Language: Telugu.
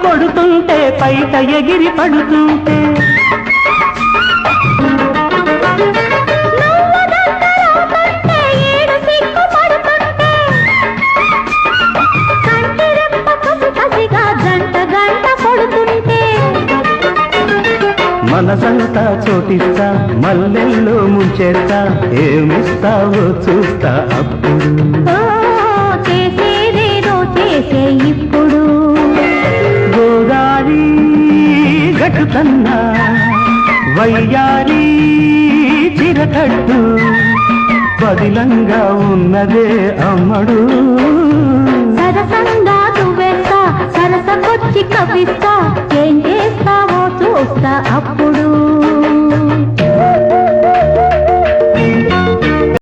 కొడుతుంటే పైట ఎగిరి పడుతుంటే మనసంతా చోటిస్తా మల్లెల్లో ముంచేస్తా ఏమిస్తావో చూస్తా అప్పుడు చేసేదేదో చేసే ఇప్పుడు గోదారి గట్టుతన్నా వయ్యారి చిరకట్టు బదిలంగా ఉన్నదే అమ్మడు సరసంగా దువ్వేస్తా సరసకొచ్చి కవిస్తా ఏం చేస్తావో చూస్తా అప్పుడు